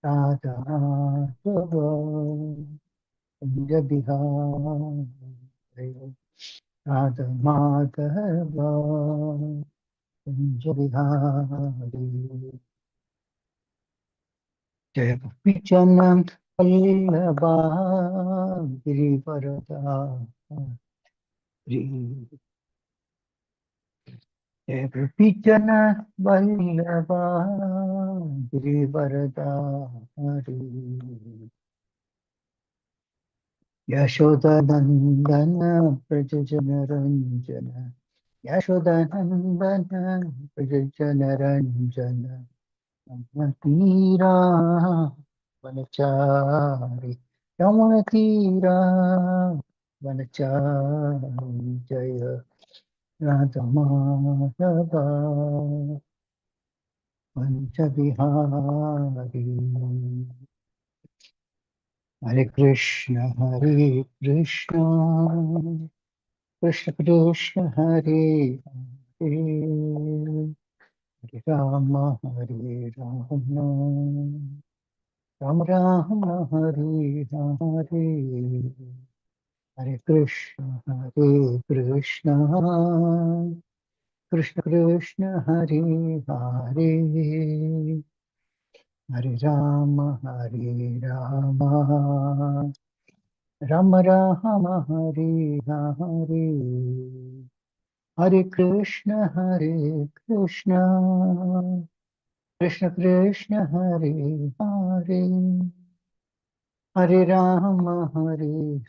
राधा माधव कुंज बिहारी, राधा माधव कुंज बिहारी। जय गोपीचन वल्लभा गिरिवरधारी, जय गोपीचन वल्लभा गिरिवरधारी, यशोदनंदन व्रज जनरंजन, यशोदनंदन व्रज जनरंजन, यमुनतीरा वनचारि, यमुनतीरा वनचारि, जय राधा माधव पंच बिहारी। हरे कृष्ण कृष्ण कृष्ण हरे हरे, हरे राम राम राम हरे हरे, हरे कृष्ण कृष्ण कृष्ण हरे हरे, हरे राम राम राम हरे हरे, हरे कृष्ण कृष्ण कृष्ण हरे हरे,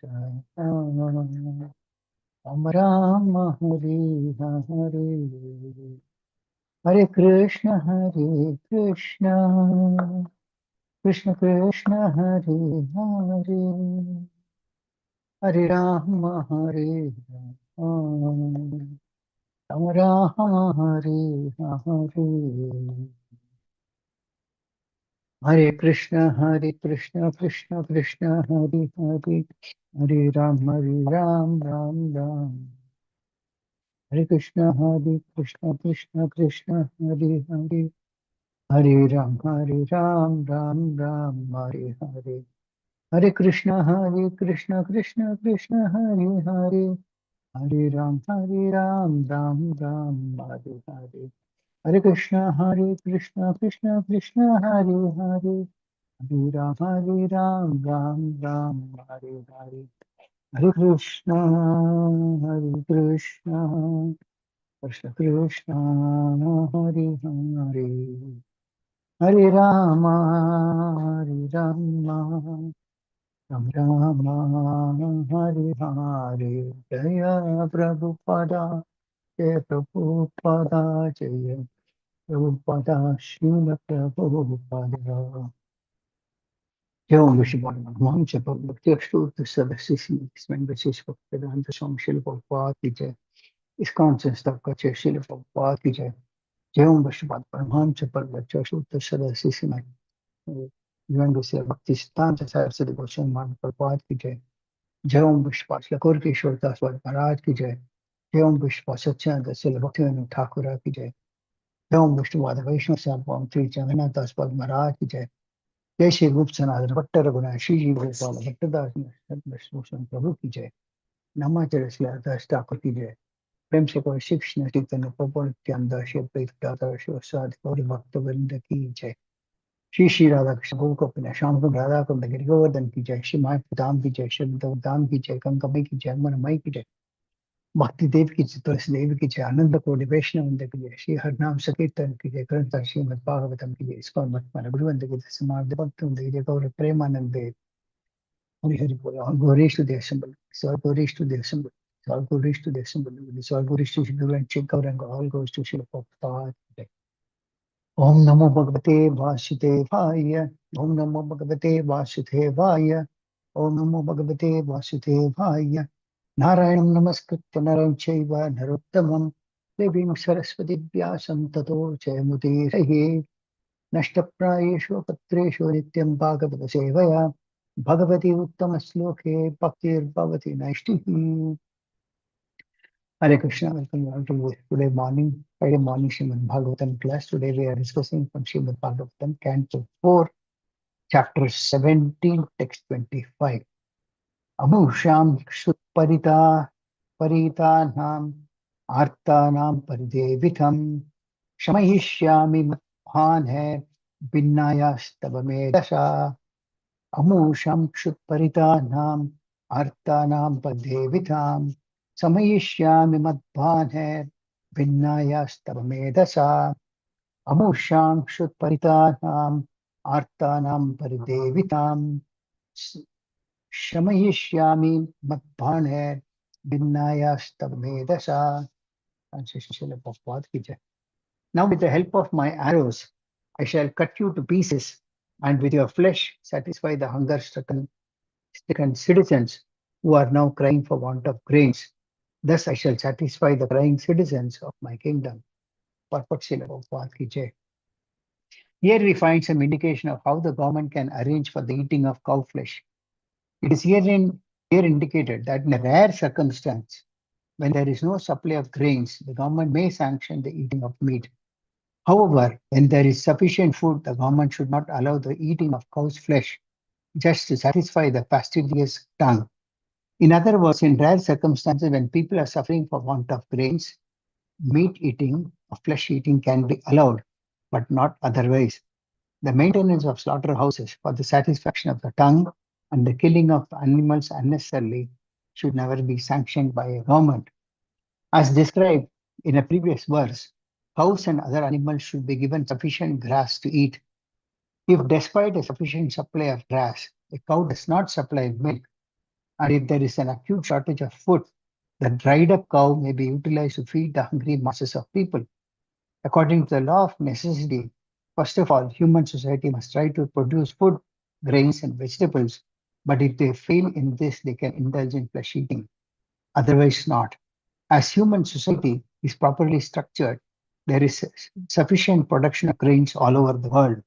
हरे राम राम राम हरे हरे, हरे कृष्ण कृष्ण कृष्ण हरे हरे, हरे राम राम राम हरे हरे, हरे कृष्ण कृष्ण कृष्ण हरे हरे, हरे राम राम राम, हरे कृष्ण कृष्ण कृष्ण हरे हरे, हरे राम राम राम हरे हरे, हरे कृष्ण कृष्ण कृष्ण हरे हरे, हरे राम राम राम हरे हरे, हरे कृष्ण कृष्ण कृष्ण हरे हरे, हरे राम राम हरे हरे, हरे कृष्ण कृष्ण कृष्ण हरे हरे, हरे राम राम राम हरे हरे, जय प्रभुपदा, जय प्रभुपदा, जय प्रभुपदा, श्रील प्रभुपदा। जय ओम विष्णु भगवान जय भक्ति अष्टोत्तर सदस्य इसमें विशेष भक्तिवेदांत स्वामी श्रील प्रभुपाद की जय, इस्कॉन संस्था का जय श्रील प्रभुपाद की जय। जय ओम विष्णुपाद परमहंस परिव्राजक अष्टोत्तर सदस्य इसमें जीवन विषय भक्ति सिद्धांत सरस्वती गोस्वामी महाराज प्रभुपाद की जय। जय ओम विश्वपाल लकोर किशोर दास महाराज की जय। जय ओम विश्वपाल सच्चिदानंद श्री भक्तिवेदांत ठाकुर की जय। जय ओम विष्णुपाद वैष्णव सार्वभौम श्री जगन्नाथ दास महाराज की जय। जय श्री रूप सनातन भट्ट रघुनाथ श्री जी गोपाल भट्टदास भूषण प्रभु की जय। नामाचार्य श्री दास ठाकुर की जय। प्रेम से कोई शिक्षण चैतन्य प्रभु नित्यानंद श्री अद्वैत शिव साधि गौरी भक्त वृंद की जय। श्री राधा कृष्ण गोपिन श्याम कुंड राधा कुंड गिरि गोवर्धन की जय। श्री माय धाम की जय, श्री धाम की जय, गंगामई की जय, मनमई की जय, भक्ति देव की जय, तुलसी देव की जय, आनंद कोटि वैष्णव वृंद की जय, श्री हरनाम संकीर्तन की जय, ग्रंथ श्रीमद् भागवतम की जय, इस्कॉन मत गुरुवंद की जय, समाज भक्त वृंद की जय, गौर प्रेमानंद देव हरि हरि बोल, और गौरीष्ट देव संबल, सर गौरीष्ट देव संबल, सर गौरीष्ट देव संबल, सर गौरीष्ट श्री गौरंग, ऑल गोष्ठ श्री प्रभुपाद की जय। ओम नमो भगवते वासुदेवाय, ओम नमो भगवते वासुदेवाय, ओम नमो भगवते वासुदेवाय। नारायणं नमस्कृत्य नरं चैव नरोत्तमं देवीं सरस्वती व्यासं ततो जयमुदीरये। नष्टप्रायेषु पत्रेषु नित्यं भागवत सेवया Bhagwati उत्तमश्लोके भक्तिर्भवति नैष्टिकी। Hare Krishna, welcome all to today morning, Friday morning Srimad Bhagavatam class. Today we are discussing from Srimad Bhagavatam, Canto 4, chapter 17, text 25. Amusham Shutparita Paritanam Artanam Paridevitam Shamayishyami Mathan hai Vinnayastava Dasa. Amusham Shutparitanam Artanam Paridevitam Samayishyami Mathan hai Vinnayastava Dasa. Amusham Shutparitanam Artanam Paridevitam Shamayishyami Madbhane Vinnayastamedasa. Now, with the help of my arrows, I shall cut you to pieces, and with your flesh satisfy the hunger-stricken citizens who are now crying for want of grains. Thus, I shall satisfy the crying citizens of my kingdom. Purport Srila Prabhupada ki jai. Here we find some indication of how the government can arrange for the eating of cow flesh. It is here indicated that in a rare circumstance, when there is no supply of grains, the government may sanction the eating of meat. However, when there is sufficient food, the government should not allow the eating of cow's flesh just to satisfy the fastidious tongue. In other words, in rare circumstances, when people are suffering for want of grains, meat eating or flesh eating can be allowed, but not otherwise. The maintenance of slaughterhouses for the satisfaction of the tongue and the killing of animals unnecessarily should never be sanctioned by a government. As described in a previous verse, cows and other animals should be given sufficient grass to eat. If despite a sufficient supply of grass, the cow does not supply milk, and if there is an acute shortage of food, the dried up cow may be utilized to feed the hungry masses of people. According to the law of necessity, first of all, human society must try to produce food, grains, and vegetables. But if they fail in this, they can indulge in flesh eating. Otherwise, not. As human society is properly structured, there is sufficient production of grains all over the world.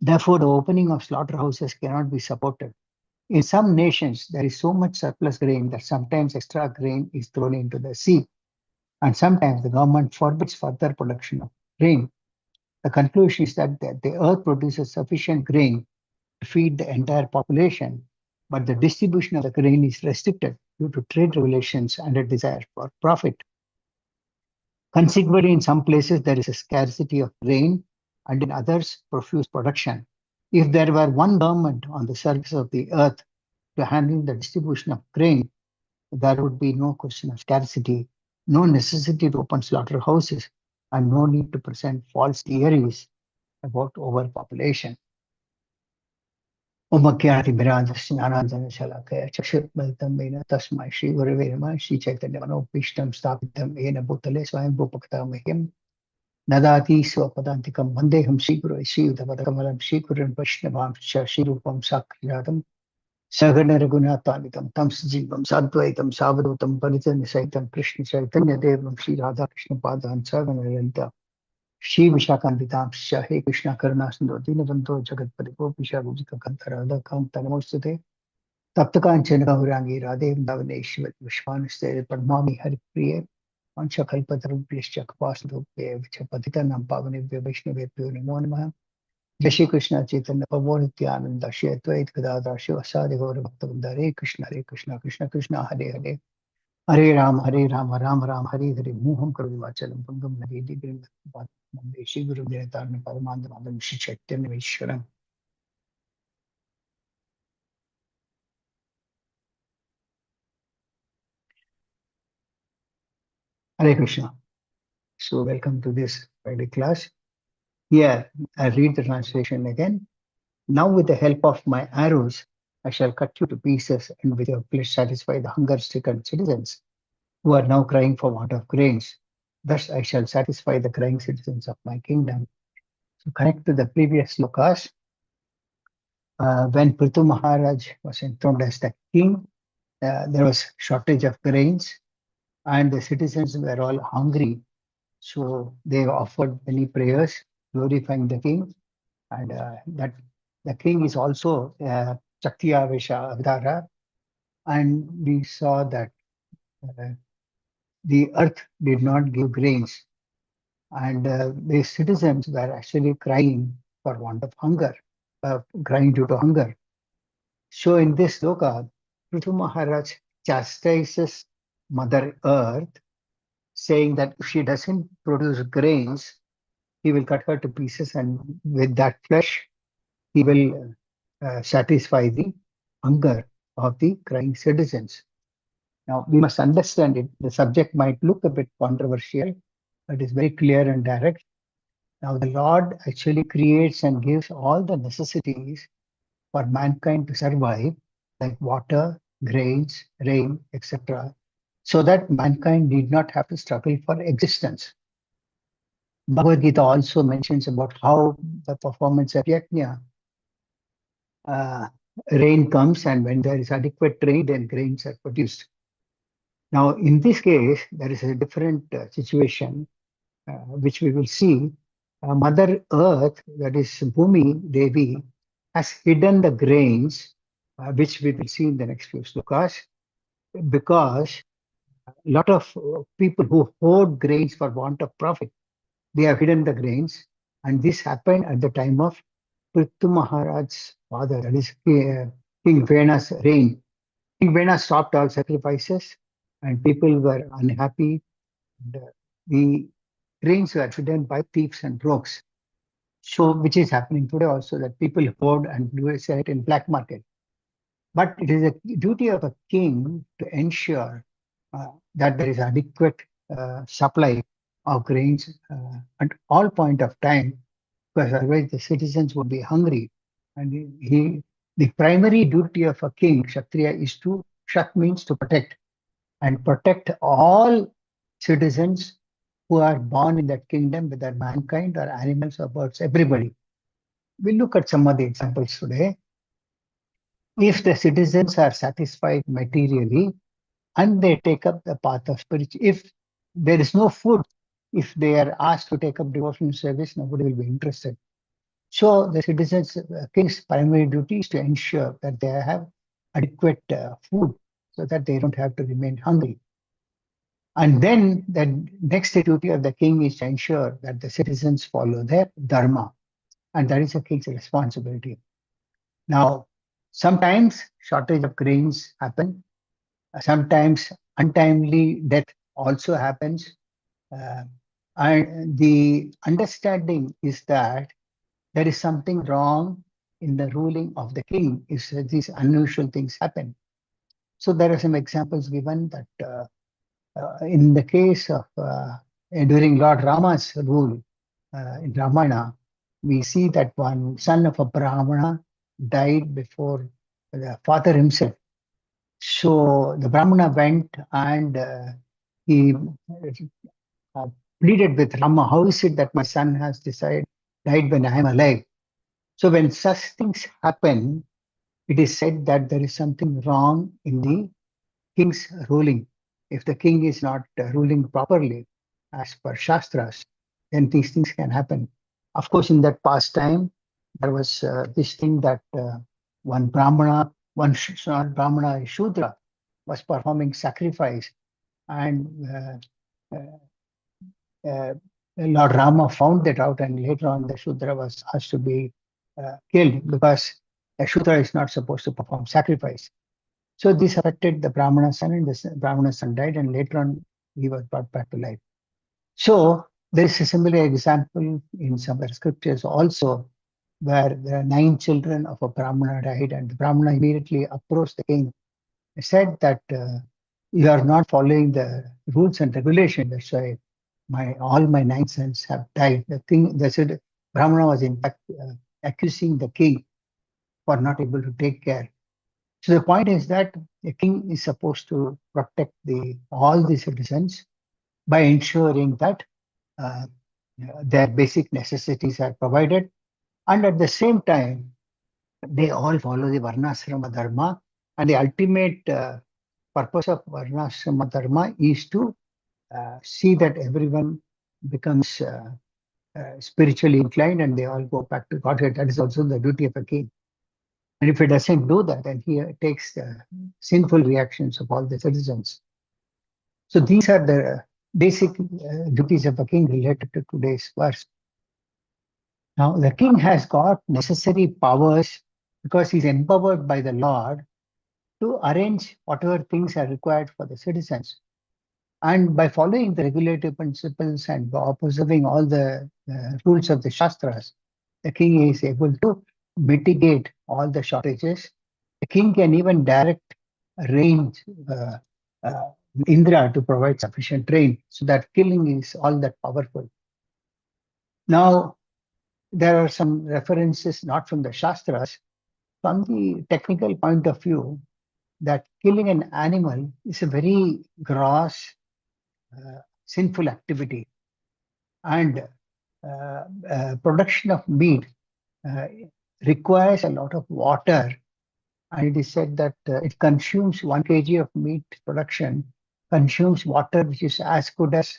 Therefore, the opening of slaughterhouses cannot be supported. In some nations, there is so much surplus grain that sometimes extra grain is thrown into the sea, and sometimes the government forbids further production of grain. The conclusion is that the earth produces sufficient grain to feed the entire population, but the distribution of the grain is restricted due to trade regulations and a desire for profit. Consequently, in some places, there is a scarcity of grain, and in others, profuse production. If there were one government on the surface of the earth to handle the distribution of grain, there would be no question of scarcity, no necessity to open slaughterhouses, and no need to present false theories about overpopulation. Omakyanati Mirandasya Anandana Shalakaya Chashutmaltam Vena Tasmai Shri Gurave Shri Chaitanya Manopishtam Stapitam Ena Bhutale Swayam Bhupaktamahim Nadati Swapadantikam Vandeham Shri Guru Shri Udavadakamalam Shri Gurun Vaishnavam Shri Rupam Sakriyatam Sagana Raghunatanitam Tam Sajivam Sadvaitam Savadutam Paritan Saitam Krishna Chaitanya Devam Shri Radha Krishna Padan Sagana Lanta Shri Vishakanditam He Krishna Karuna Sindhu Dinabandho Jagatpati Gopisha Gujika Kantara Kanta Namostute Taptakanchana Gaurangi Radhe Davaneshwar Vishwanasthe Padmami Haripriye Pancha Kalpatarubhyascha Kapasudhubhye Vichapatitanam Pavanebhyo Vaishnavebhyo Namo Namaha Jai Shri Krishna Chaitanya Prabhu Nityananda Shri Advaita Gadadhar Shivasadi Gaura Bhaktavinda Hare Krishna Krishna Krishna Hare Hare Hare Ram Ram Hare Hare Muham Karuvachalam Pangam Navedi Grim Shri Guru Devatarna Paramandamadam Shri Chaitanya Vishwaram. Hare Krishna. So welcome to this Friday class. Here I read the translation again. Now with the help of my arrows, I shall cut you to pieces and with your flesh satisfy the hunger-stricken citizens who are now crying for want of grains. Thus I shall satisfy the crying citizens of my kingdom. So connect to the previous slokas. When Prithu Maharaj was enthroned as the king, there was shortage of grains and the citizens were all hungry. So they offered many prayers glorifying the king, and that the king is also Shaktiya Vesha Avtara. And we saw that the earth did not give grains, and the citizens were actually crying for want of hunger. crying due to hunger. So in this sloka, Prithu Maharaj chastises Mother Earth, saying that if she doesn't produce grains, he will cut her to pieces, and with that flesh, he will satisfy the hunger of the crying citizens. Now, we must understand it. The subject might look a bit controversial, but it's very clear and direct. Now, the Lord actually creates and gives all the necessities for mankind to survive, like water, grains, rain, etc., so that mankind need not have to struggle for existence. Bhagavad Gita also mentions about how the performance of yajna, uh, rain comes, and when there is adequate rain, then grains are produced. Now, in this case, there is a different situation, which we will see. Mother Earth, that is Bhumi Devi, has hidden the grains, which we will see in the next few slokas, because a lot of people who hoard grains for want of profit, they have hidden the grains. And this happened at the time of Prithu Maharaj's father, that is King Vena's reign. King Vena stopped all sacrifices, and people were unhappy. And, the grains were hidden by thieves and rogues. So, which is happening today also, that people hoard and do sell it in black market. But it is a duty of a king to ensure that there is adequate supply of grains at all point of time, because otherwise the citizens would be hungry. And the primary duty of a king, Kshatriya, is to, Kshat means to protect, and protect all citizens who are born in that kingdom, whether mankind or animals or birds, everybody. We'll look at some of the examples today. If the citizens are satisfied materially and they take up the path of spiritual, if there is no food, if they are asked to take up devotional service, nobody will be interested. So the citizens, king's primary duty is to ensure that they have adequate food so that they don't have to remain hungry. And then the next duty of the king is to ensure that the citizens follow their dharma, and that is the king's responsibility. Now, sometimes shortage of grains happen. Sometimes untimely death also happens. And the understanding is that there is something wrong in the ruling of the king if these unusual things happen. So there are some examples given that in the case of during Lord Rama's rule in Ramayana, we see that one son of a Brahmana died before the father himself. So the Brahmana went and he uh, pleaded with Rama, how is it that my son has died when I am alive? So when such things happen, it is said that there is something wrong in the king's ruling. If the king is not ruling properly as per Shastras, then these things can happen. Of course, in that past time, there was this thing that one Brahmana, not Brahmana, Shudra, was performing sacrifice, and Lord Rama found that out, and later on the Shudra was asked to be killed because a Shudra is not supposed to perform sacrifice. So this affected the Brahmana son, and the Brahmana son died, and later on he was brought back to life. So there is a similar example in some of the scriptures also, where there are 9 children of a Brahmana died, and the Brahmana immediately approached the king and said that you are not following the rules and regulations. That's why all my 9 sons have died. The king, the Brahmana was in fact accusing the king for not able to take care. So the point is that the king is supposed to protect all the citizens by ensuring that uh, their basic necessities are provided, and at the same time, they all follow the Varnasrama Dharma, and the ultimate purpose of Varnasrama Dharma is to see that everyone becomes spiritually inclined and they all go back to Godhead. That is also the duty of a king. And if he doesn't do that, then he takes the sinful reactions of all the citizens. So these are the basic duties of a king related to today's verse. Now, the king has got necessary powers because he's empowered by the Lord to arrange whatever things are required for the citizens. And by following the regulative principles and by observing all the rules of the Shastras, the king is able to mitigate all the shortages. The king can even direct rain, uh, uh, Indra, to provide sufficient rain, so that killing is all that powerful. Now, there are some references not from the Shastras, from the technical point of view, that killing an animal is a very gross, sinful activity. And production of meat uh, requires a lot of water. And it is said that it consumes 1 kg of meat production, consumes water which is as good as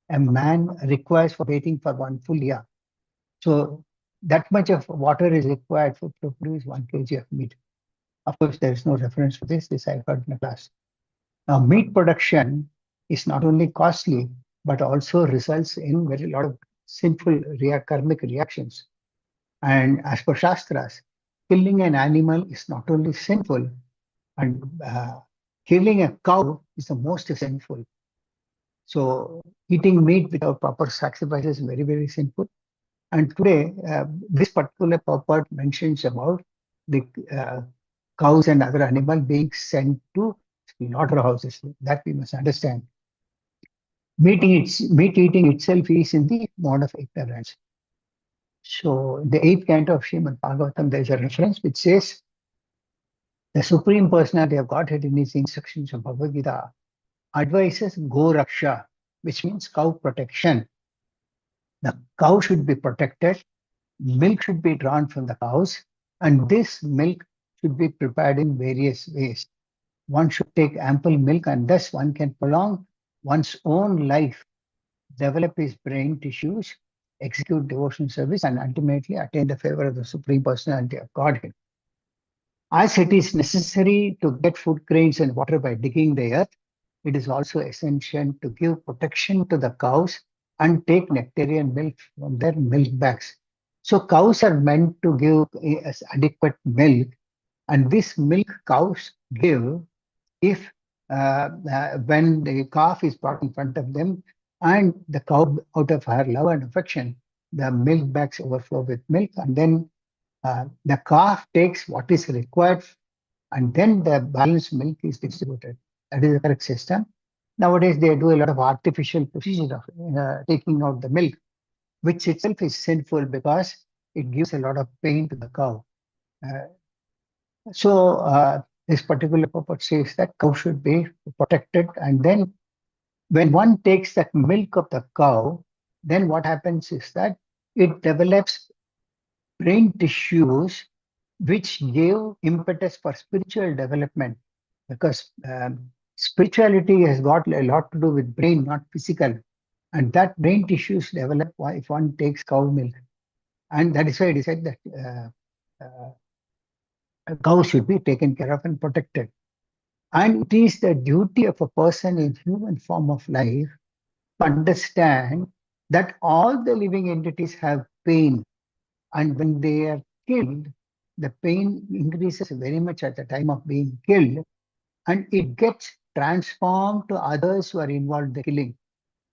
a man requires for bathing for 1 full year. So that much of water is required to produce 1 kg of meat. Of course, there is no reference to this. This I heard in a class. Now, meat production is not only costly, but also results in very lot of sinful karmic reactions. And as per Shastras, killing an animal is not only sinful, and killing a cow is the most sinful. So eating meat without proper sacrifice is very, very sinful. And today, this particular purport mentions about the cows and other animals being sent to slaughterhouses. That we must understand. Meat eating itself is in the mode of ignorance. So the eighth canto of Srimad Bhagavatam, there is a reference which says the Supreme Personality of Godhead in his instructions of Bhagavad Gita advises Go Raksha, which means cow protection. The cow should be protected, milk should be drawn from the cows, and this milk should be prepared in various ways. One should take ample milk, and thus one can prolong one's own life, develop his brain tissues, execute devotion service, and ultimately attain the favor of the Supreme Personality of Godhead. As it is necessary to get food grains and water by digging the earth, it is also essential to give protection to the cows and take nectarian milk from their milk bags. So cows are meant to give adequate milk, and this milk cows give if when the calf is brought in front of them and the cow, out of her love and affection, the milk bags overflow with milk, and then the calf takes what is required, and then the balanced milk is distributed. That is the correct system. Nowadays, they do a lot of artificial procedure of taking out the milk, which itself is sinful because it gives a lot of pain to the cow. Uh, so this particular purport says that cow should be protected, and then when one takes that milk of the cow, then what happens is that it develops brain tissues which give impetus for spiritual development, because spirituality has got a lot to do with brain, not physical, and that brain tissues develop if one takes cow milk. And that is why it is said that cows should be taken care of and protected. And it is the duty of a person in human form of life to understand that all the living entities have pain, and when they are killed, the pain increases very much at the time of being killed, and it gets transformed to others who are involved in the killing.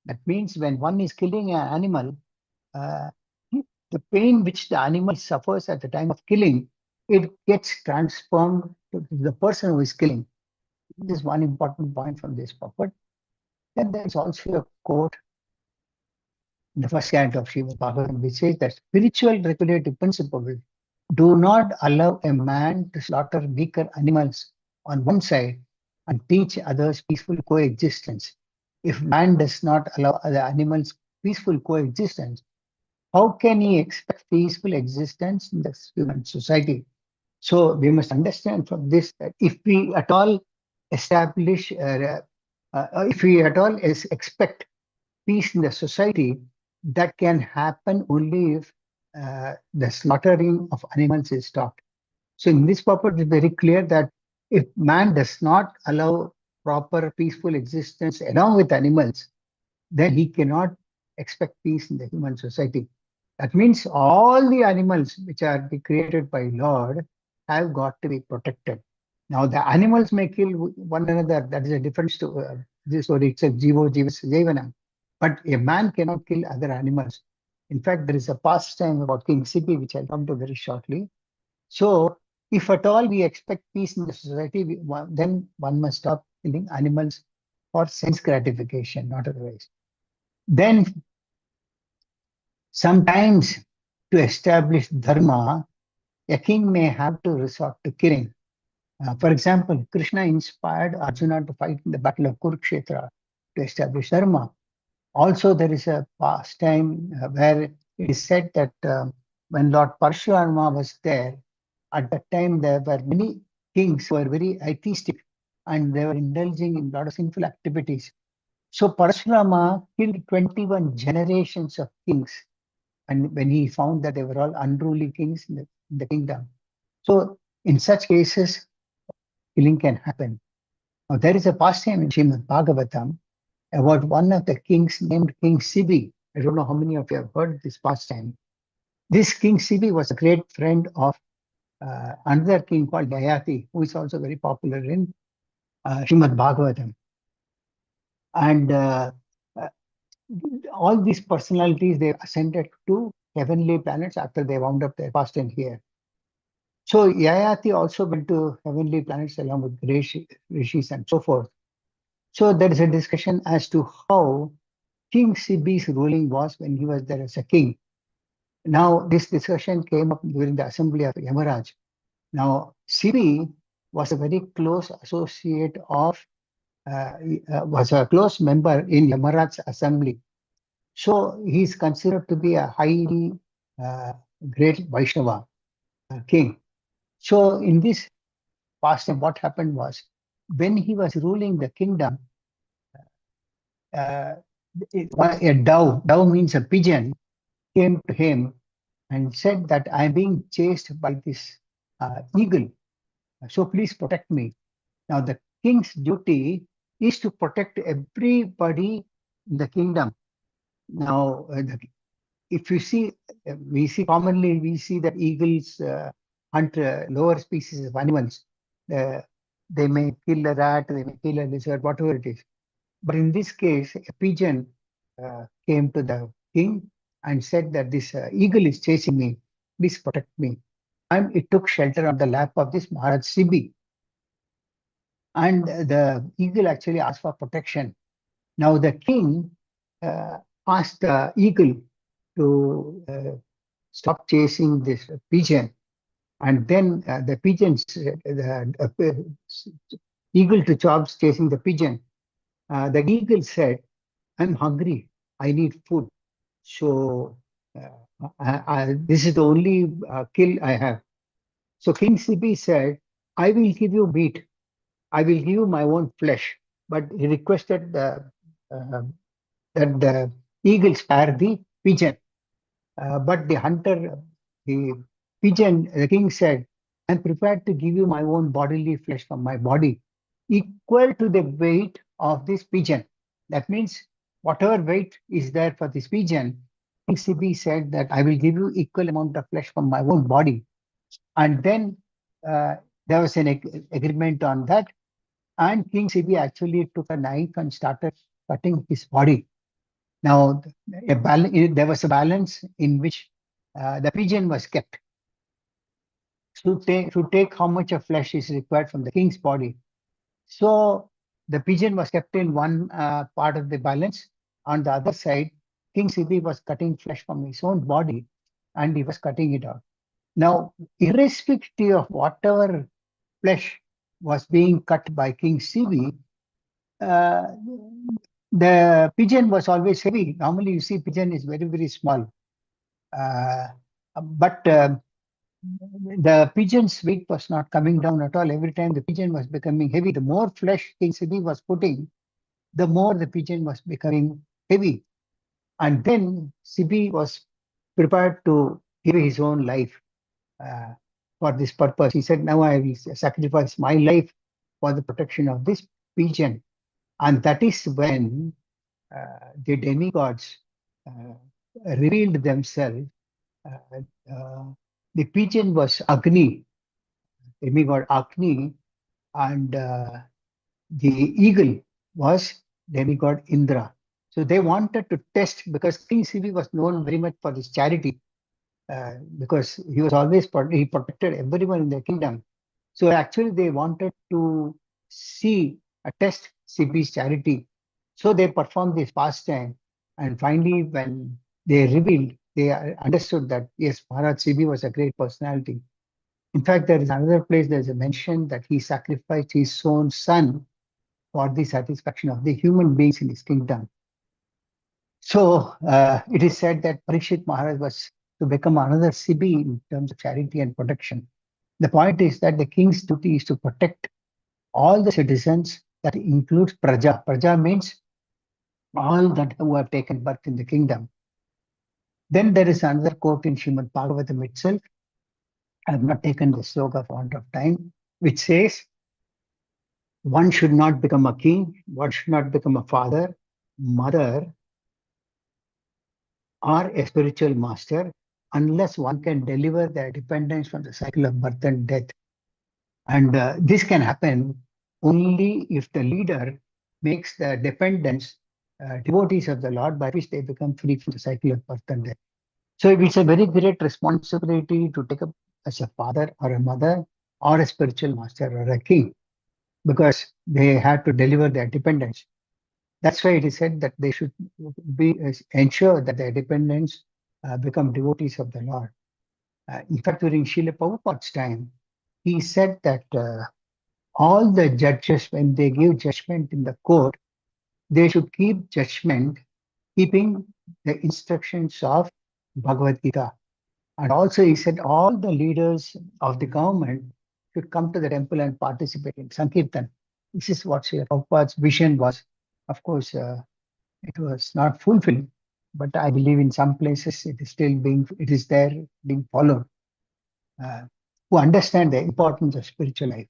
That means when one is killing an animal, uh, the pain which the animal suffers at the time of killing, it gets transformed to the person who is killing. This is one important point from this purport. Then there is also a quote in the first canto of Srimad Bhagavatam, which says that spiritual regulative principles do not allow a man to slaughter weaker animals on one side and teach others peaceful coexistence. If man does not allow other animals peaceful coexistence, how can he expect peaceful existence in this human society? So we must understand from this that if we at all establish, if we at all expect peace in the society, that can happen only if the slaughtering of animals is stopped. So in this purport, it's very clear that if man does not allow proper peaceful existence along with animals, then he cannot expect peace in the human society. That means all the animals which are created by Lord have got to be protected. Now the animals may kill one another. That is a different story. This story, it's a jivo jivas jivana. But a man cannot kill other animals. In fact, there is a pastime about King Sibi, which I'll come to very shortly. So, if at all we expect peace in the society, then one must stop killing animals for sense gratification, not otherwise. Then, sometimes to establish dharma, a king may have to resort to killing. For example, Krishna inspired Arjuna to fight in the battle of Kurukshetra to establish dharma. Also, there is a pastime where it is said that when Lord Parshurama was there, at that time there were many kings who were very atheistic and they were indulging in a lot of sinful activities. So Parshurama killed 21 generations of kings, and when he found that they were all unruly kings in the kingdom. So in such cases, killing can happen. Now there is a pastime in Srimad Bhagavatam about one of the kings named King Sibi. I don't know how many of you have heard this pastime. This King Sibi was a great friend of another king called Yayati, who is also very popular in Srimad Bhagavatam. And uh, all these personalities, they ascended to heavenly planets after they wound up their pastime here. So Yayati also went to heavenly planets along with rishis and so forth. So there is a discussion as to how King Sibi's ruling was when he was there as a king. Now, this discussion came up during the assembly of Yamaraj. Now, Sibi was a very close associate of, was a close member in Yamaraj's assembly. So, he is considered to be a highly great Vaishnava king. So, in this past time, what happened was, when he was ruling the kingdom, uh, a dove means a pigeon, came to him and said that I'm being chased by this eagle. So please protect me. Now the king's duty is to protect everybody in the kingdom. Now, if you see, we see that eagles hunt lower species of animals. Uh, they may kill a rat, they may kill a lizard, whatever it is. But in this case, a pigeon came to the king and said that this eagle is chasing me. Please protect me. And it took shelter on the lap of this Maharaj Sibi. And the eagle actually asked for protection. Now the king uh, asked the eagle to stop chasing this pigeon. And then the pigeons, eagle to chops chasing the pigeon. The eagle said, I'm hungry. I need food. So this is the only kill I have. So King Sibi said, I will give you meat. I will give you my own flesh. But he requested that the eagle spare the pigeon. But the hunter, the pigeon, the king said, I'm prepared to give you my own bodily flesh from my body, equal to the weight of this pigeon. That means whatever weight is there for this pigeon, King Sibi said that I will give you equal amount of flesh from my own body. And then uh, there was an agreement on that. And King Sibi actually took a knife and started cutting his body. Now, there was a balance in which the pigeon was kept to take how much of flesh is required from the king's body. So the pigeon was kept in one part of the balance. On the other side, King Sibi was cutting flesh from his own body and he was cutting it out. Now, irrespective of whatever flesh was being cut by King Sibi, uh, the pigeon was always heavy. Normally, you see, pigeon is very, very small. Uh, but the pigeon's weight was not coming down at all. Every time the pigeon was becoming heavy, the more flesh King Sibi was putting, the more the pigeon was becoming heavy. And then Sibi was prepared to give his own life uh, for this purpose. He said, now I will sacrifice my life for the protection of this pigeon. And that is when the demigods revealed themselves Uh, uh, the pigeon was Agni, demigod Agni, and the eagle was demigod Indra. So they wanted to test because King Sivi was known very much for his charity, because he was always he protected everyone in the kingdom. So actually, they wanted to see a test Sibi's charity. So they performed this pastime, and finally, when they revealed, they understood that yes, Maharaj Sibi was a great personality. In fact, there is another place there's a mention that he sacrificed his own son for the satisfaction of the human beings in his kingdom. So it is said that Parikshit Maharaj was to become another Sibi in terms of charity and protection. The point is that the king's duty is to protect all the citizens, that includes Praja. Praja means all that who have taken birth in the kingdom. Then there is another quote in Srimad Bhagavatam itself. I have not taken the sloka for want of time, which says, one should not become a king, one should not become a father, mother, or a spiritual master unless one can deliver their dependence from the cycle of birth and death. And this can happen only if the leader makes the dependents devotees of the Lord, by which they become free from the cycle of birth and death. So it's a very great responsibility to take up as a father or a mother or a spiritual master or a king, because they have to deliver their dependents. That's why it is said that they should be ensure that their dependents become devotees of the Lord. In fact, during Srila Prabhupada's time, he said that all the judges, when they give judgment in the court, they should keep judgment keeping the instructions of Bhagavad Gita. And also, he said all the leaders of the government should come to the temple and participate in Sankirtan. This is what Srila Prabhupada's vision was. Of course, it was not fulfilled, but I believe in some places it is still it is there being followed. Who understand the importance of spiritual life.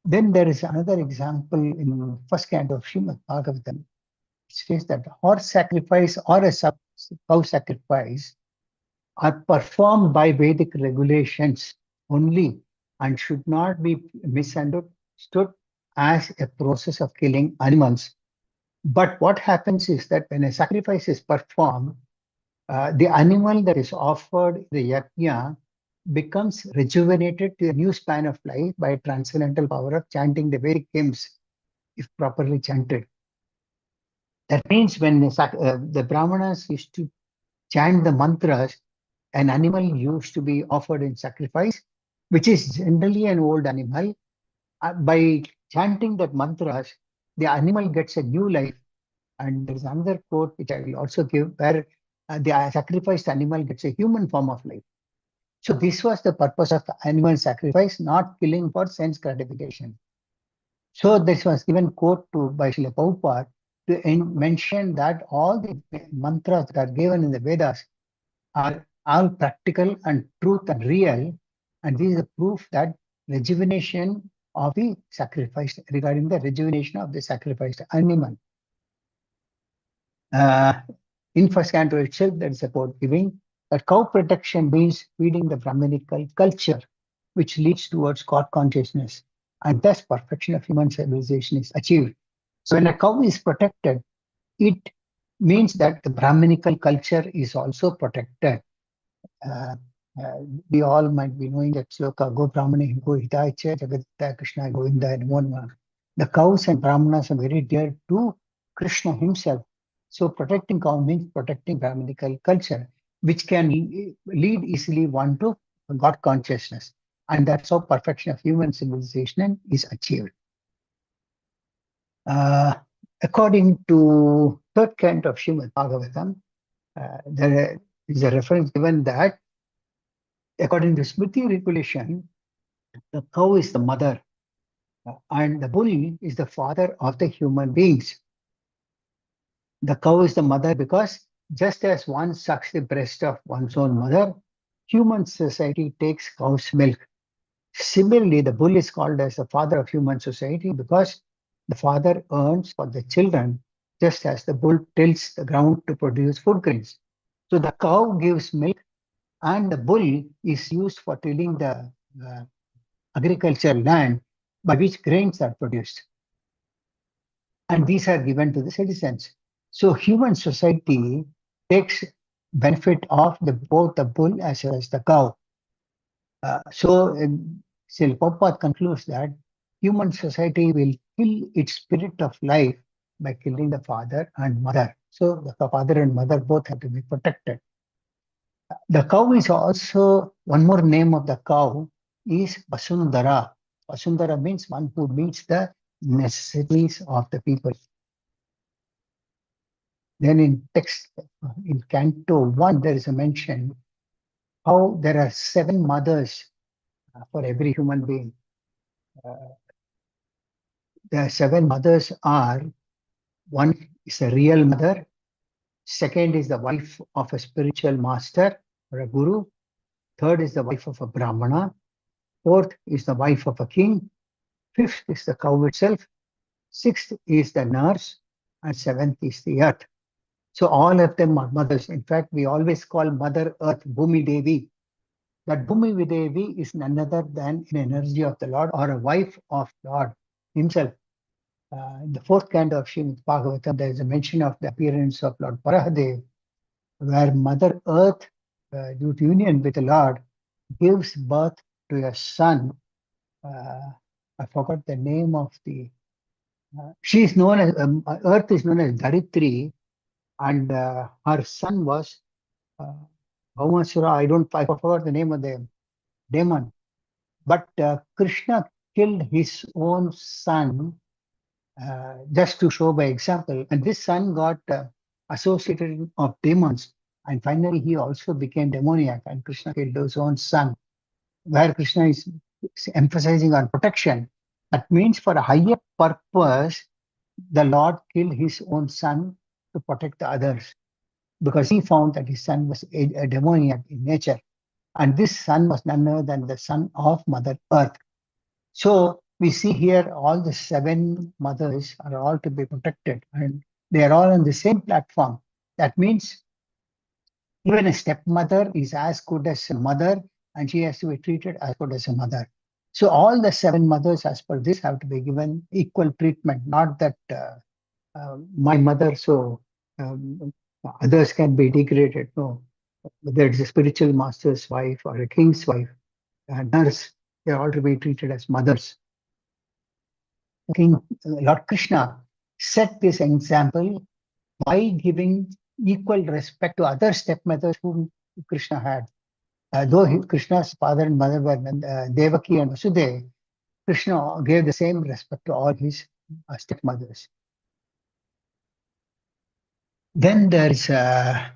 Then there is another example in first canto of Srimad Bhagavatam. It says that horse sacrifice or a cow sacrifice are performed by Vedic regulations only and should not be misunderstood as a process of killing animals. But what happens is that when a sacrifice is performed, the animal that is offered the yajna becomes rejuvenated to a new span of life by transcendental power of chanting the Vedic hymns, if properly chanted. That means when the Brahmanas used to chant the mantras, an animal used to be offered in sacrifice, which is generally an old animal. By chanting that mantras, the animal gets a new life. And there is another quote which I will also give, where the sacrificed animal gets a human form of life. So this was the purpose of animal sacrifice, not killing for sense gratification. So this was given quote to by Srila Prabhupada to mention that all the mantras that are given in the Vedas are all practical and truth and real. And this is a proof that rejuvenation of the sacrificed, regarding the rejuvenation of the sacrificed animal. In first canto itself, there is about giving that cow protection means feeding the Brahminical culture, which leads towards God consciousness, and thus perfection of human civilization is achieved. So when a cow is protected, it means that the Brahminical culture is also protected. Uh, we all might be knowing that sloka, Go Brahmane, Go Hitacha, Jagadita, Krishna, Govinda, and one. The cows and Brahmanas are very dear to Krishna himself. So protecting cow means protecting Brahminical culture, which can lead easily one to God consciousness. And that's how perfection of human civilization is achieved. Uh, According to third canto of Srimad Bhagavatam, there is a reference given that according to Smriti regulation, the cow is the mother and the bull is the father of the human beings. The cow is the mother because just as one sucks the breast of one's own mother, human society takes cow's milk. Similarly, the bull is called as the father of human society because the father earns for the children, just as the bull tills the ground to produce food grains. So the cow gives milk And the bull is used for tilling the agricultural land by which grains are produced. And these are given to the citizens. So human society takes benefit of both the bull as well as the cow. Srila Prabhupada concludes that human society will kill its spirit of life by killing the father and mother. So the father and mother both have to be protected. The cow is also, one more name of the cow is Vasundhara. Vasundhara means one who meets the necessities of the people. Then in text, in Canto 1, there is a mention how there are 7 mothers for every human being. The 7 mothers are, one is a real mother, second is the wife of a spiritual master or a guru, third is the wife of a brahmana, fourth is the wife of a king, fifth is the cow itself, sixth is the nurse, and seventh is the earth. So all of them are mothers. In fact, we always call Mother Earth Bhumi Devi. That Bhumi Devi is none other than an energy of the Lord or a wife of Lord himself. In the 4th canto of Srimad Bhagavatam, there is a mention of the appearance of Lord Parahadev, where Mother Earth, due to union with the Lord, gives birth to a son. I forgot the name of the. She is known as Earth is known as Daritri, and her son was Bhaumasura. I forgot the name of the demon. But Krishna killed his own son just to show by example. And this son got associated of demons. And finally, he also became demoniac, and Krishna killed his own son, where Krishna is emphasizing on protection. That means for a higher purpose, the Lord killed his own son to protect the others, because he found that his son was a demoniac in nature. And this son was none other than the son of Mother Earth. So we see here all the 7 mothers are all to be protected, and they are all on the same platform. That means even a stepmother is as good as a mother, and she has to be treated as good as a mother. So all the 7 mothers, as per this, have to be given equal treatment, not that my mother, so others can be degraded. No, whether it's a spiritual master's wife or a king's wife, a nurse, they are all to be treated as mothers. King Lord Krishna set this example by giving equal respect to other stepmothers whom Krishna had. Krishna's father and mother were Devaki and Vasudeva, Krishna gave the same respect to all his stepmothers. Then there's a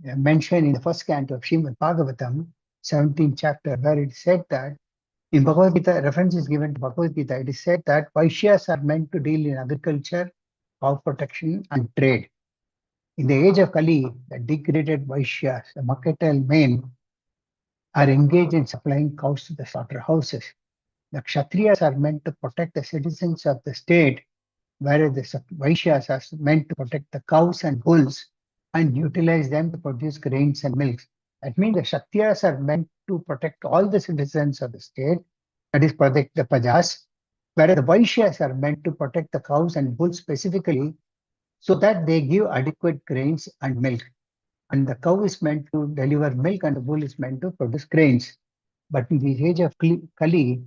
mention in the 1st canto of Srimad Bhagavatam, 17th chapter, where it said that in Bhagavad Gita, reference is given to Bhagavad Gita, it is said that Vaishyas are meant to deal in agriculture, cow protection, and trade. In the age of Kali, the degraded Vaishyas, the marketal men, are engaged in supplying cows to the slaughterhouses. The Kshatriyas are meant to protect the citizens of the state, whereas the Vaishyas are meant to protect the cows and bulls and utilize them to produce grains and milk. That means the Kshatriyas are meant to protect all the citizens of the state, that is, protect the Prajas, whereas the Vaishyas are meant to protect the cows and bulls specifically, so that they give adequate grains and milk. And the cow is meant to deliver milk, and the bull is meant to produce grains. But in the age of Kali,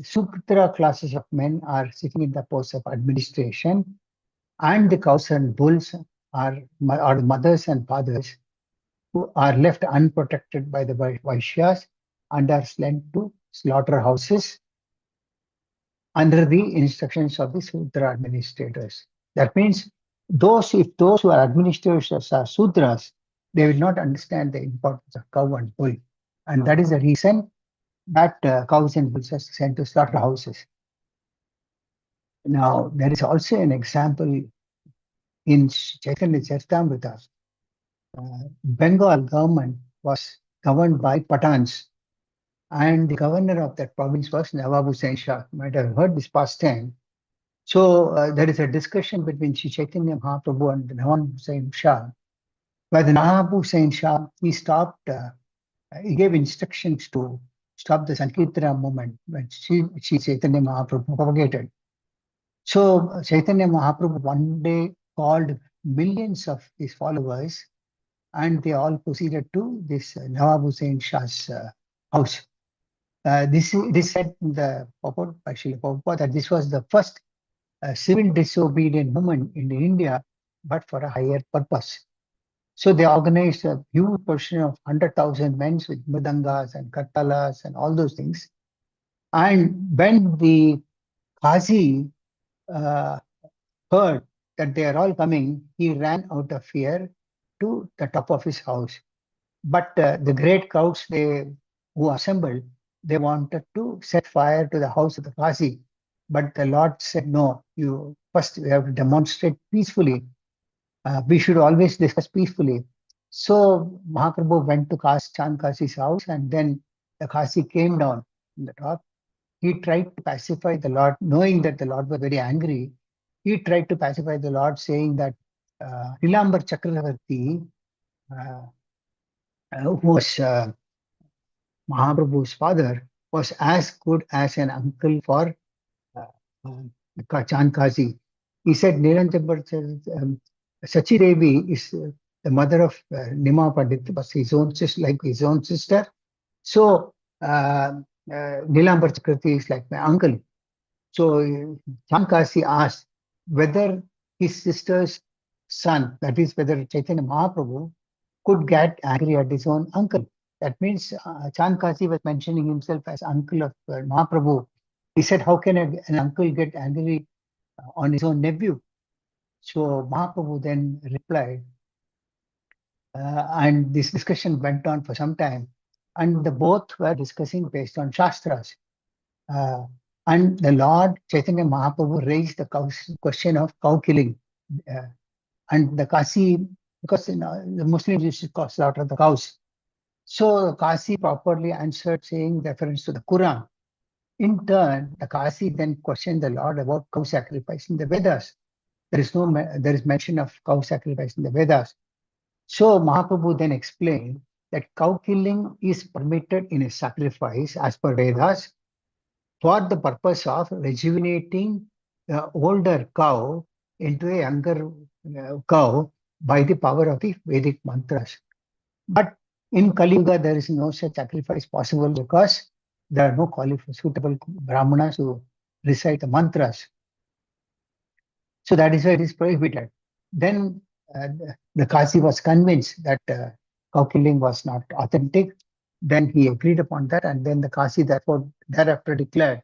Suputra classes of men are sitting in the post of administration, and the cows and bulls are mothers and fathers who are left unprotected by the Vaishyas and are sent to slaughterhouses under the instructions of the Sudra administrators. That means if those who are administrators are Sudras, they will not understand the importance of cow and bull. And that is the reason that cows and bulls are sent to slaughterhouses. Now, there is also an example in Chaitanya Charitamrita. Bengal government was governed by Pathans, and the governor of that province was Nawab Hussain Shah. You might have heard this past time. So there is a discussion between Sri Chaitanya Mahaprabhu and Nawab Hussain Shah, where the Nawab Hussain Shah, he stopped he gave instructions to stop the Sankirtana movement when she Chaitanya Mahaprabhu propagated. So Chaitanya Mahaprabhu one day called millions of his followers, and they all proceeded to this Nawab Hussain Shah's house. It is said in the purport by Srila Prabhupada that this was the first civil disobedient movement in India, but for a higher purpose. So they organized a huge portion of 100,000 men with mridangas and kartalas and all those things. And when the Qazi uh, heard that they are all coming, he ran out of fear to the top of his house. But the great crowds who assembled, they wanted to set fire to the house of the Qazi. But the Lord said, no, you first we have to demonstrate peacefully. We should always discuss peacefully. So Mahaprabhu went to Chand Kazi's house, and then the Kazi came down from the top. He tried to pacify the Lord, knowing that the Lord was very angry. He tried to pacify the Lord, saying that Nilambar Chakravarti, who was Mahaprabhu's father, was as good as an uncle for Chand Kazi. He said Nilanjan Sachi Devi is the mother of Nima Pandit, was his own sister, like his own sister. So Nilambar Chakravarti is like my uncle. So Chand Kazi asked whether his sister's son, that is whether Chaitanya Mahaprabhu, could get angry at his own uncle. That means Chand Kazi was mentioning himself as uncle of Mahaprabhu. He said, how can an uncle get angry on his own nephew? So Mahaprabhu then replied, and this discussion went on for some time, and the both were discussing based on Shastras. And the Lord Chaitanya Mahaprabhu raised the question of cow killing. And the Kasi, because the Muslims used to slaughter the cows. So Kasi properly answered, saying reference to the Quran. In turn, the Kasi then questioned the Lord about cow sacrifice in the Vedas. There is mention of cow sacrifice in the Vedas. So Mahaprabhu then explained that cow killing is permitted in a sacrifice as per Vedas for the purpose of rejuvenating the older cow into a younger cow by the power of the Vedic mantras. But in Kali Yuga, there is no such sacrifice possible because there are no suitable brahmanas to recite the mantras. So that is why it is prohibited. Then the Kasi was convinced that cow killing was not authentic. Then he agreed upon that, and then the Kasi thereafter declared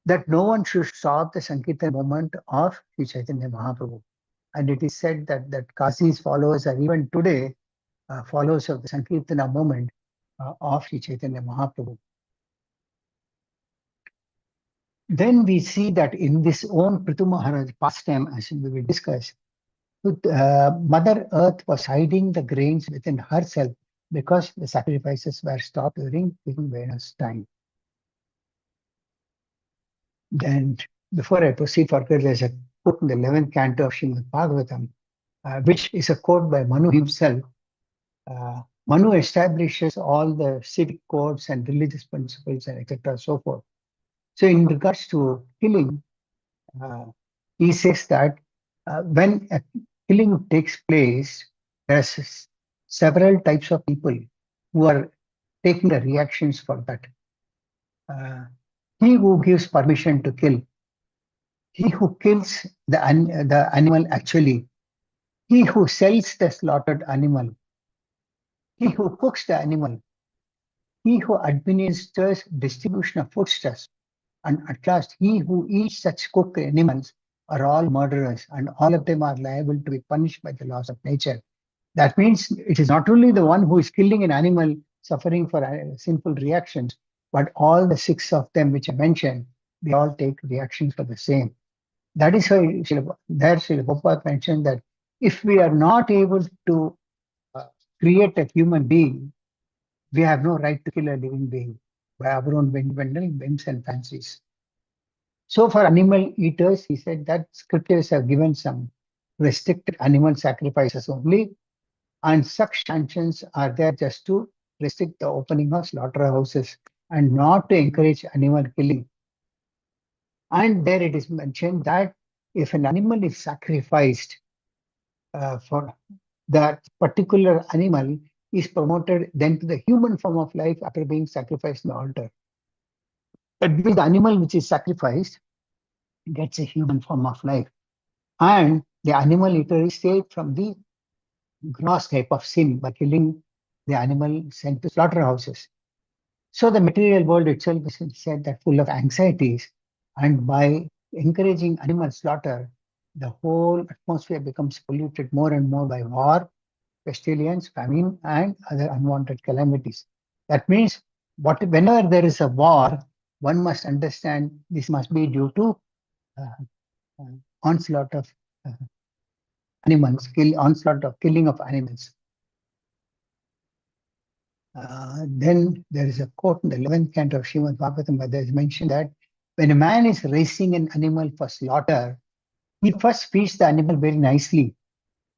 that no one should stop the Sankirtan movement of Sri Chaitanya Mahaprabhu. And it is said that Kasi's followers are even today followers of the Sankirtana movement of Sri Chaitanya Mahaprabhu. Then we see that in this own Prithu Maharaj pastime, as we will discuss, Mother Earth was hiding the grains within herself because the sacrifices were stopped during King Vena's time. Then, before I proceed further, there's a quote in the 11th canto of Srimad Bhagavatam, which is a quote by Manu himself. Manu establishes all the civic codes and religious principles and etc. so forth. So in regards to killing, he says that when a killing takes place, there's several types of people who are taking the reactions for that. He who gives permission to kill, he who kills the animal actually, he who sells the slaughtered animal, he who cooks the animal, he who administers distribution of foodstuffs, and at last he who eats such cooked animals are all murderers, and all of them are liable to be punished by the laws of nature. That means it is not only the one who is killing an animal suffering for sinful reactions, but all the 6 of them which I mentioned, they all take reactions for the same. That is why Srila Prabhupada mentioned that if we are not able to create a human being, we have no right to kill a living being by our own whims and fancies. So for animal eaters, he said that scriptures have given some restricted animal sacrifices only, and such sanctions are there just to restrict the opening of slaughterhouses and not to encourage animal killing. And there it is mentioned that if an animal is sacrificed for that particular animal is promoted then to the human form of life after being sacrificed in the altar. That means the animal which is sacrificed gets a human form of life. And the animal eater is saved from the gross type of sin by killing the animal sent to slaughterhouses. So the material world itself is said that full of anxieties, and by encouraging animal slaughter, the whole atmosphere becomes polluted more and more by war, pestilence, famine, and other unwanted calamities. That means whenever there is a war, one must understand this must be due to uh, uh, onslaught of uh, onslaught of killing of animals. Then there is a quote in the 11th canto of Srimad Bhagavatam where there is mentioned that when a man is raising an animal for slaughter, he first feeds the animal very nicely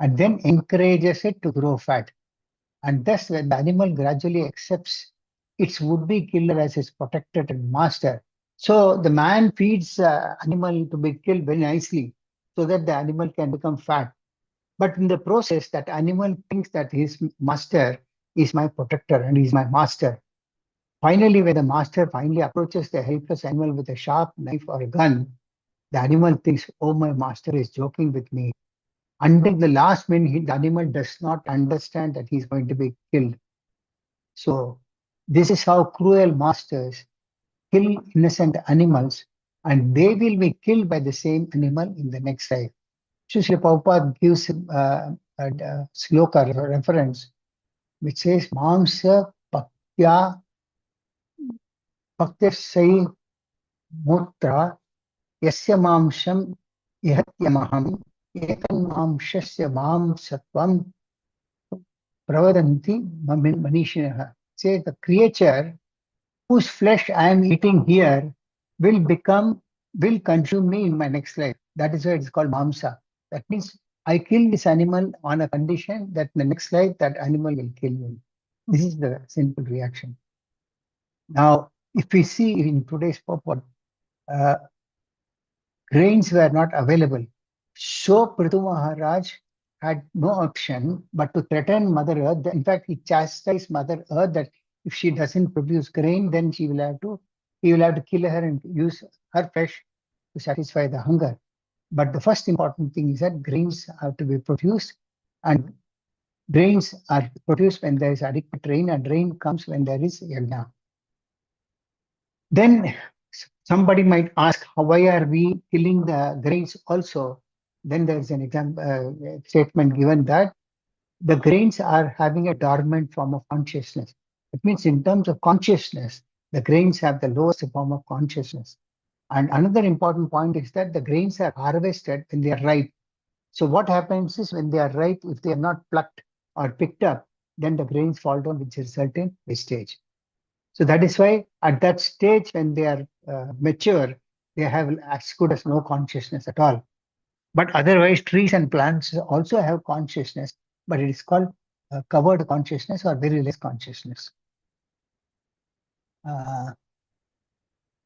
and then encourages it to grow fat. And thus, when the animal gradually accepts its would-be killer as his protector and master, so the man feeds the animal to be killed very nicely so that the animal can become fat. But in the process, that animal thinks that his master is my protector and he's my master. Finally, when the master finally approaches the helpless animal with a sharp knife or a gun, the animal thinks, oh, my master is joking with me. Until the last minute, the animal does not understand that he's going to be killed. So this is how cruel masters kill innocent animals, and they will be killed by the same animal in the next life. So Srila Prabhupada gives a sloka reference which says, Mamsa Paktya Paktyasai Mutra Yasya Mamsham Ihatyamaham Etan Mamshasya Mamsatvam Pravadanti Manishinaha. Say the creature whose flesh I am eating here will consume me in my next life. That is why it's called mamsa. That means I kill this animal on a condition that in the next life that animal will kill me. This is the simple reaction. Now, if we see in today's purport, uh, grains were not available. So Prithu Maharaj had no option but to threaten Mother Earth. In fact, he chastised Mother Earth that if she doesn't produce grain, then he will have to kill her and use her flesh to satisfy the hunger. But the first important thing is that grains have to be produced, and grains are produced when there is adequate rain, and rain comes when there is yajna. Then somebody might ask, why are we killing the grains also? Then there's an example statement given that the grains are having a dormant form of consciousness. It means in terms of consciousness, the grains have the lowest form of consciousness. And another important point is that the grains are harvested when they are ripe. So what happens is when they are ripe, if they are not plucked or picked up, then the grains fall down, which result in wastage. So that is why at that stage, when they are mature, they have as good as no consciousness at all. But otherwise, trees and plants also have consciousness, but it is called covered consciousness or very less consciousness.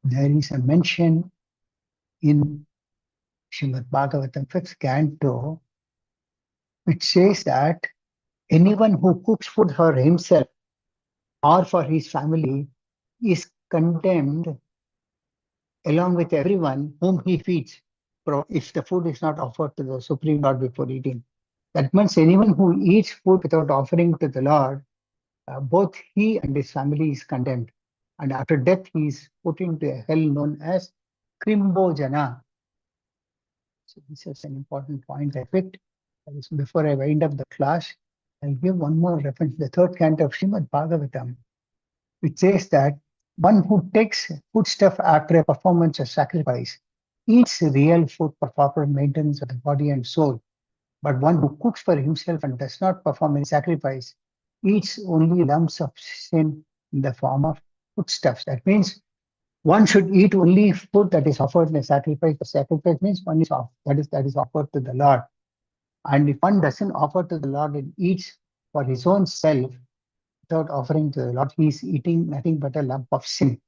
There is a mention in Srimad Bhagavatam 5th canto, which says that anyone who cooks food for himself or for his family is condemned along with everyone whom he feeds, if the food is not offered to the Supreme Lord before eating. That means anyone who eats food without offering to the Lord, both he and his family is condemned. And after death, he is put into a hell known as Krimbojana. So this is an important point I picked. Before I wind up the class, I'll give one more reference, the 3rd canto of Srimad Bhagavatam, which says that one who takes foodstuff after a performance of sacrifice eats real food for proper maintenance of the body and soul. But one who cooks for himself and does not perform any sacrifice eats only lumps of sin in the form of foodstuffs. That means one should eat only food that is offered in a sacrifice. The sacrifice means one is off, that is offered to the Lord. And if one doesn't offer to the Lord and eats for his own self, without offering to the Lord, he is eating nothing but a lump of sin.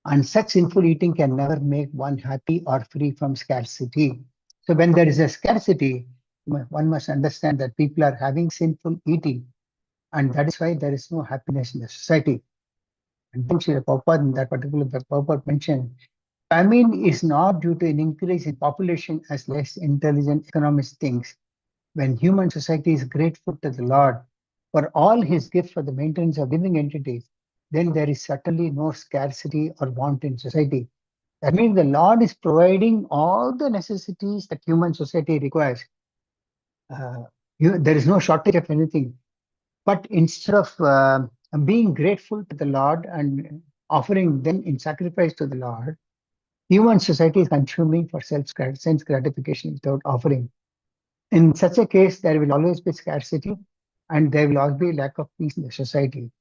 And such sinful eating can never make one happy or free from scarcity. So when there is a scarcity, one must understand that people are having sinful eating, and that is why there is no happiness in the society. And then Srila Prabhupada, in that particular Prabhupada mentioned, famine is not due to an increase in population as less intelligent economists think. When human society is grateful to the Lord for all his gifts for the maintenance of living entities, then there is certainly no scarcity or want in society. That means the Lord is providing all the necessities that human society requires. There is no shortage of anything. But instead of being grateful to the Lord and offering them in sacrifice to the Lord, human society is consuming for sense gratification without offering. In such a case, there will always be scarcity and there will always be lack of peace in the society.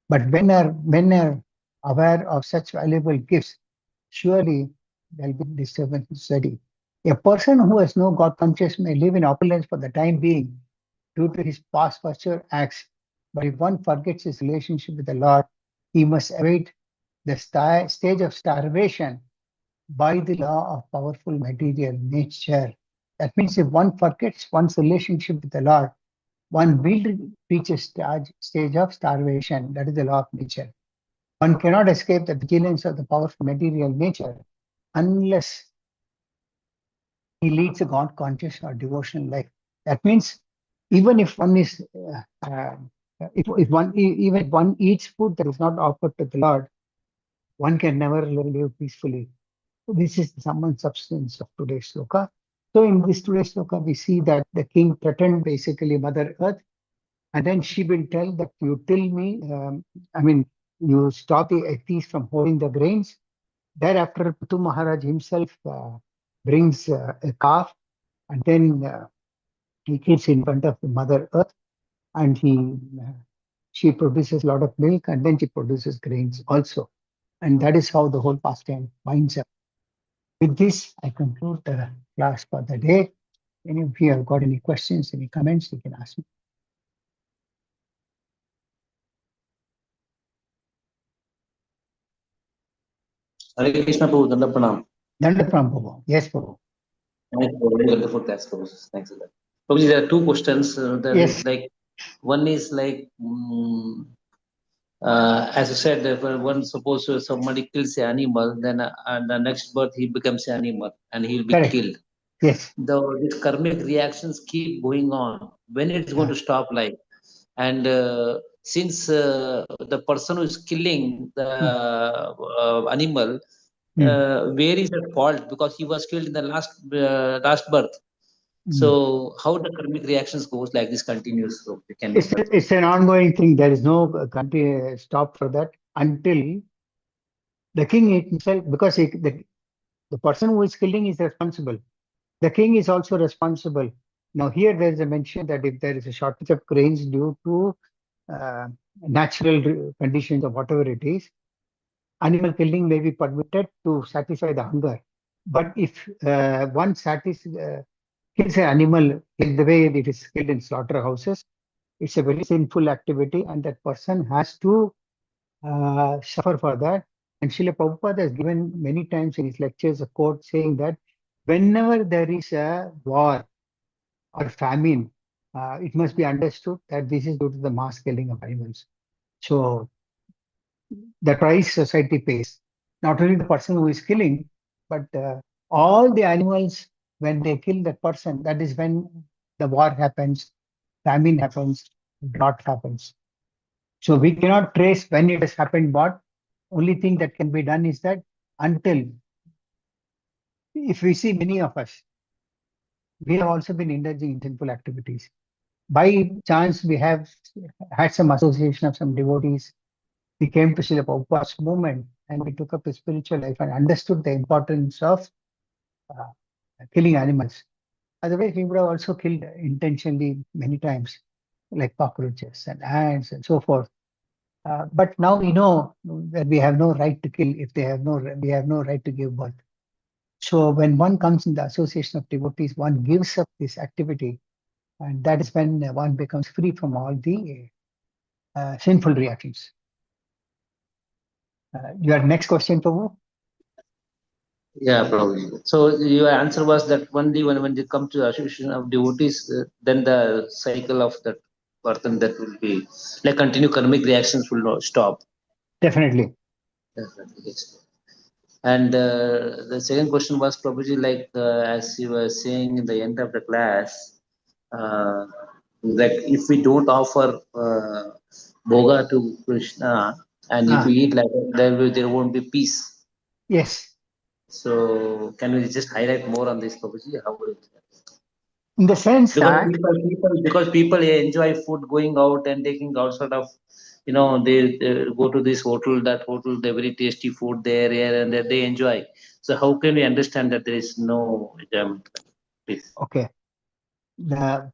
But when men are aware of such valuable gifts, surely there will be disturbance in society. A person who has no God consciousness may live in opulence for the time being due to his past virtue acts. But if one forgets his relationship with the Lord, he must await the stage of starvation by the law of powerful material nature. That means if one forgets one's relationship with the Lord, one will reach a stage of starvation. That is the law of nature. One cannot escape the vigilance of the powerful material nature unless he leads a God conscious or devotional life. That means even if one is, if one even if one eats food that is not offered to the Lord, one can never live peacefully. So this is the sum and substance of today's sloka. So in this today's sloka, we see that the king threatened basically Mother Earth, and then she will tell that you tell me, you stop the atheists from holding the grains. Thereafter, Puthu Maharaj himself brings a calf, and then he keeps in front of the Mother Earth, and she produces a lot of milk, and then she produces grains also. And that is how the whole pastime winds up. With this, I conclude the class for the day. Any of you have got any questions, any comments, you can ask me. Hare Krishna Prabhu, Danda Pranam. Danda Pranam, Prabhu. Yes, Prabhu. Thanks for very wonderful class, Prabhu. Thanks a lot. Prabhuji, there are two questions. Yes. Like one is like, as you said, if one suppose somebody kills an animal, then the next birth he becomes an animal and he will be Correct. killed. Yes. These karmic reactions keep going on. When it's going to stop? Like, and since the person who is killing the animal, where is the fault? Because he was killed in the last birth. So how the karmic reactions goes like this continues? So we can discuss. It's an ongoing thing. There is no stop for that until the king himself, because the person who is killing is responsible. The king is also responsible. Now here there is a mention that if there is a shortage of grains due to natural conditions or whatever it is, animal killing may be permitted to satisfy the hunger. But if one kills an animal in the way it is killed in slaughterhouses, it's a very sinful activity, and that person has to suffer for that. And Srila Prabhupada has given many times in his lectures a quote saying that whenever there is a war or famine, it must be understood that this is due to the mass killing of animals. So the price society pays, not only the person who is killing, but all the animals, when they kill that person, that is when the war happens, famine happens, drought happens. So we cannot trace when it has happened, but only thing that can be done is that until, if we see many of us, we have also been indulging in sinful activities. By chance, we have had some association of some devotees. We came to Srila Prabhupada's movement and we took up a spiritual life and understood the importance of uh, killing animals. Otherwise, we would have also killed intentionally many times, like cockroaches and ants and so forth. But now we know that we have no right to kill if we have no right to give birth. So when one comes in the association of devotees, one gives up this activity, and that is when one becomes free from all the sinful reactions. Your next question, Prabhu? Yeah, probably. So your answer was that only when they come to the association of devotees, then the cycle of that person that will be like continue karmic reactions will not stop. Definitely. Definitely, yes. And the second question was probably like as you were saying in the end of the class, uh, like if we don't offer bhoga to Krishna and if we Ah, eat like that, there won't be peace. yes. So can we just highlight more on this, Prabhuji? How would it? In the sense Because that, people enjoy food going out and taking out sort of they go to this hotel, that hotel, they very tasty food there, here and there, they enjoy. So how can we understand that there is no please? okay, the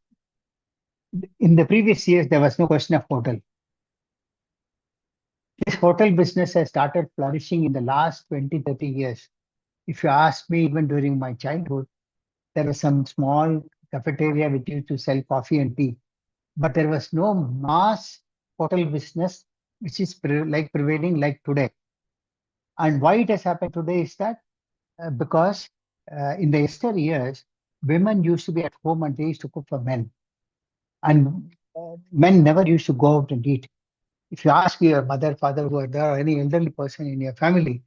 in the previous years, there was no question of hotel. This hotel business has started flourishing in the last 20, 30 years. If you ask me, even during my childhood, there was some small cafeteria which used to sell coffee and tea, but there was no mass hotel business which is prevailing like today. And why it has happened today is that because in the yester years, women used to be at home and they used to cook for men, and men never used to go out and eat. If you ask your mother, father, who are there, or any elderly person in your family,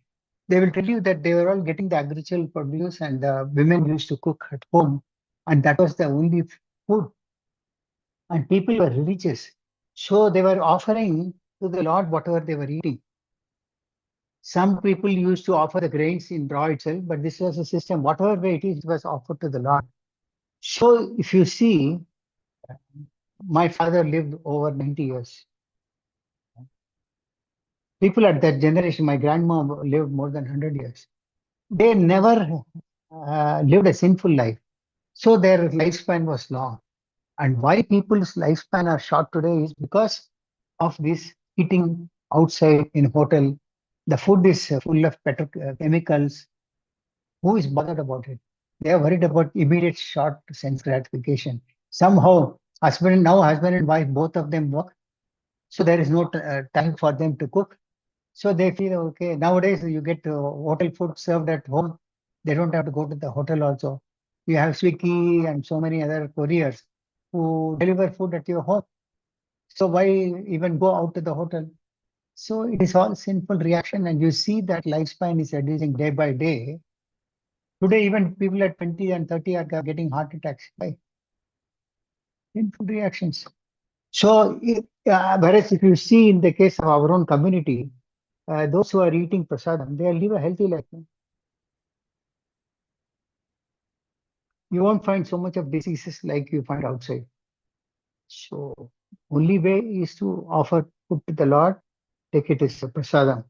they will tell you that they were all getting the agricultural produce and the women used to cook at home. And that was the only food. And people were religious. So they were offering to the Lord whatever they were eating. Some people used to offer the grains in raw itself, but this was a system, whatever way it is, it was offered to the Lord. So if you see, my father lived over 90 years. People at that generation, my grandma lived more than 100 years. They never lived a sinful life. So their lifespan was long. And why people's lifespan are short today is because of this eating outside in hotel. The food is full of chemicals. Who is bothered about it? They are worried about immediate short sense gratification. Somehow, husband and wife, both of them work. So there is no time for them to cook. So they feel okay. Nowadays, you get hotel food served at home. They don't have to go to the hotel also. You have Swiggy and so many other couriers who deliver food at your home. So why even go out to the hotel? So it is all sinful reaction, and you see that lifespan is reducing day by day. Today, even people at 20 and 30 are getting heart attacks. Why? Sinful reactions. So, whereas if you see in the case of our own community, those who are eating prasadam, they live a healthy life. You won't find so much of diseases like you find outside. So, only way is to offer food to the Lord, take it as a prasadam.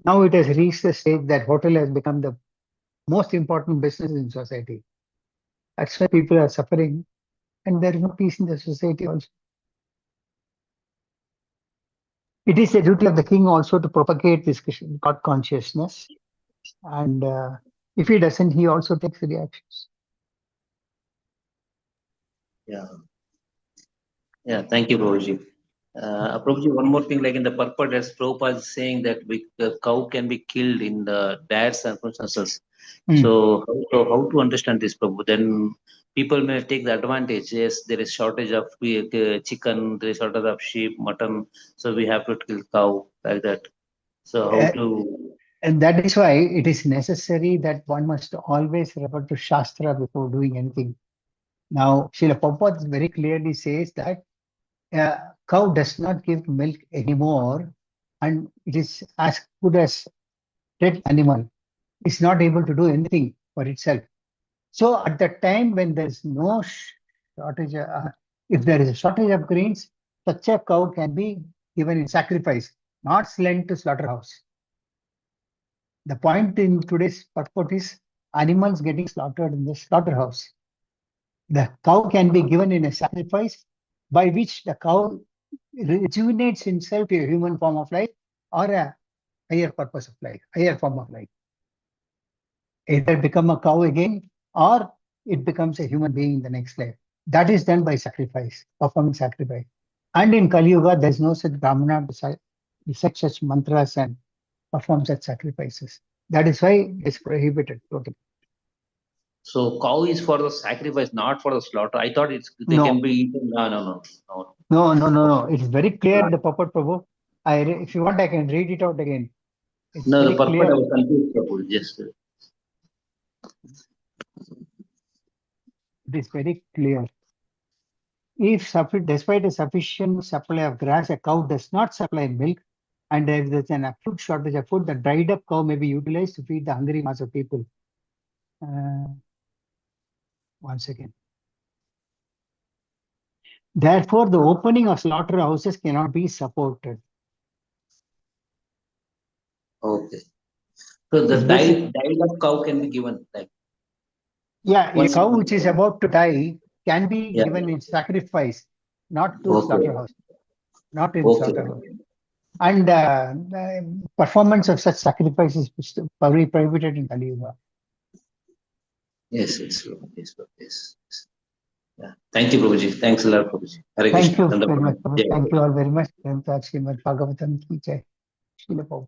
Now it has reached the stage that hotel has become the most important business in society. That's why people are suffering, and there is no peace in the society also. It is the duty of the king also to propagate this God consciousness, and if he doesn't, he also takes reactions. Yeah, yeah, thank you, Prabhuji. Prabhuji, one more thing, like in the purport, as Prabhupada is saying that the cow can be killed in the dire circumstances. Mm. So how to understand this, Prabhu? Then people may take the advantage. Yes, there is shortage of chicken, there is shortage of sheep, mutton, so we have to kill cow like that. So how Uh, to? and that is why it is necessary that one must always refer to Shastra before doing anything. Now, Srila Prabhupada very clearly says that cow does not give milk anymore, and it is as good as dead animal. It's not able to do anything for itself. So at the time when there's no shortage, if there is a shortage of grains, such a cow can be given in sacrifice, not sent to slaughterhouse. The point in today's purport is animals getting slaughtered in the slaughterhouse. The cow can be given in a sacrifice by which the cow rejuvenates himself to a human form of life or a higher purpose of life, higher form of life. Either become a cow again or it becomes a human being in the next life. That is done by sacrifice, performing sacrifice. And in Kali Yuga, there's no such Brahmana to recite such mantras and perform such sacrifices. That is why it's prohibited totally. So cow is for the sacrifice, not for the slaughter. I thought they can No, be eaten. No. no. It's very clear in the Purport Prabhu. If you want, I can read it out again. It's No, the very purport I clear. was confused. Prabhu. Just It is very clear. If despite a sufficient supply of grass, a cow does not supply milk, and if there's an acute shortage of food, the dried up cow may be utilized to feed the hungry mass of people. Once again. Therefore, the opening of slaughterhouses cannot be supported. okay. So the diet of cow can be given like A once. cow which is about to die can be Yeah. given in sacrifice, not to Okay. slaughterhouse, not in Okay. slaughterhouse. And performance of such sacrifices is very prohibited in Kali Yuga. Yes. Yes. Yeah. Thank you, Prabhuji. Thanks a lot, Prabhuji. Hare Thank Krishna. you very much. Yeah. Thank you all very much. Srimad Bhagavatam ki jai. Srila Prabhupada.